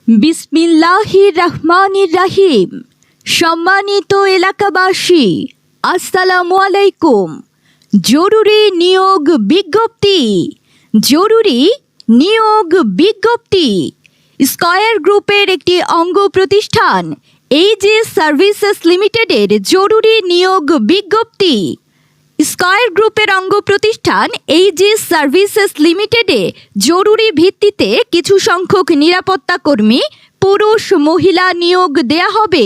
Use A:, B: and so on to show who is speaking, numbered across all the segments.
A: বিসমিল্লাহির রহমানির রহিম। সম্মানিত এলাকাবাসী, আসসালামু আলাইকুম। জরুরি নিয়োগ বিজ্ঞপ্তি, জরুরি নিয়োগ বিজ্ঞপ্তি। স্কয়ার গ্রুপের একটি অঙ্গ প্রতিষ্ঠান এইজেস সার্ভিসেস লিমিটেডের জরুরি নিয়োগ বিজ্ঞপ্তি। স্কয়ার গ্রুপের অঙ্গ প্রতিষ্ঠান এইজেস সার্ভিসেস লিমিটেডে জরুরি ভিত্তিতে কিছু সংখ্যক নিরাপত্তা কর্মী পুরুষ মহিলা নিয়োগ দেয়া হবে।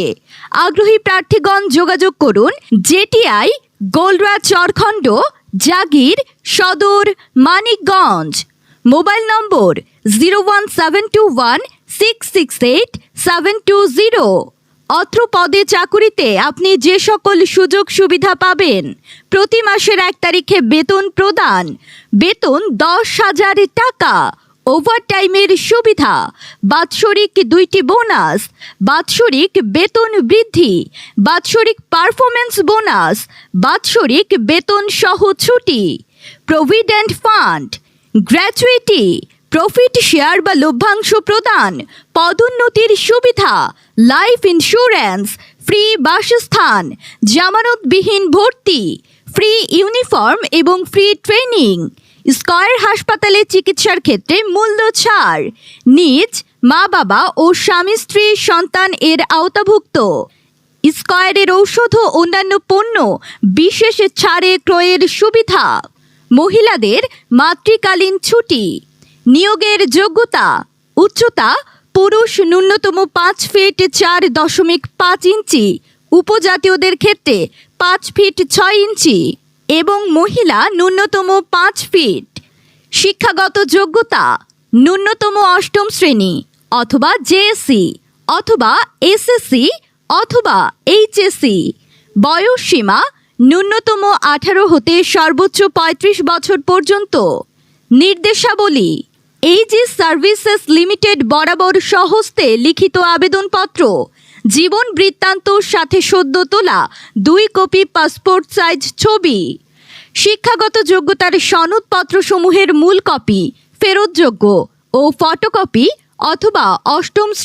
A: আগ্রহী প্রার্থীগণ যোগাযোগ করুন জেটিআই, গোলরা চরখণ্ড, জাগির, সদর, মানিকগঞ্জ। মোবাইল নম্বর 01721668720। অত্র পদে চাকুরিতে আপনি যে সকল সুযোগ সুবিধা পাবেন: প্রতি মাসের 1 তারিখে বেতন প্রদান, বেতন 10,000 টাকা, ওভারটাইমের সুবিধা, বাৎসরিক 2টি বোনাস, বাৎসরিক বেতন বৃদ্ধি, বাৎসরিক পারফরমেন্স বোনাস, বাৎসরিক বেতন সহ ছুটি, provident fund, gratuity, profit share বা লভ্যাংশ প্রদান, পদোন্নতির সুবিধা, লাইফ ইন্স্যুরেন্স, ফ্রি বাসস্থান, জামানতবিহীন ভর্তি, ফ্রি ইউনিফর্ম এবং ফ্রি ট্রেনিং। স্কয়ার হাসপাতালে চিকিৎসার ক্ষেত্রে মূল্য ছাড়, নিজ, মা বাবা ও স্বামী স্ত্রী সন্তান এর আওতাভুক্ত। স্কয়ারের ঔষধ ও অন্যান্য পণ্য বিশেষ ছাড়ে ক্রয়ের সুবিধা। মহিলাদের মাতৃকালীন ছুটি। নিয়োগের যোগ্যতা: উচ্চতা পুরুষ ন্যূনতম 5 ফিট 4.5 ইঞ্চি, উপজাতীয়দের ক্ষেত্রে 5 ফিট 6 ইঞ্চি এবং মহিলা ন্যূনতম 5 ফিট। শিক্ষাগত যোগ্যতা: ন্যূনতম 8ম শ্রেণী অথবা জেএসসি অথবা এসএসসি অথবা এইচএসসি। বয়স সীমা: ন্যূনতম 18 হতে সর্বোচ্চ 35 বছর পর্যন্ত। নির্দেশাবলী: এইজেস সার্ভিসেস লিমিটেড বরাবর স্বহস্তে লিখিত আবেদনপত্র, জীবন বৃত্তান্তর সাথে সদ্য তোলা 2 কপি পাসপোর্ট সাইজ ছবি, শিক্ষাগত যোগ্যতার সনদপত্রসমূহের মূল কপি ফেরতযোগ্য ও ফটোকপি অথবা 8ম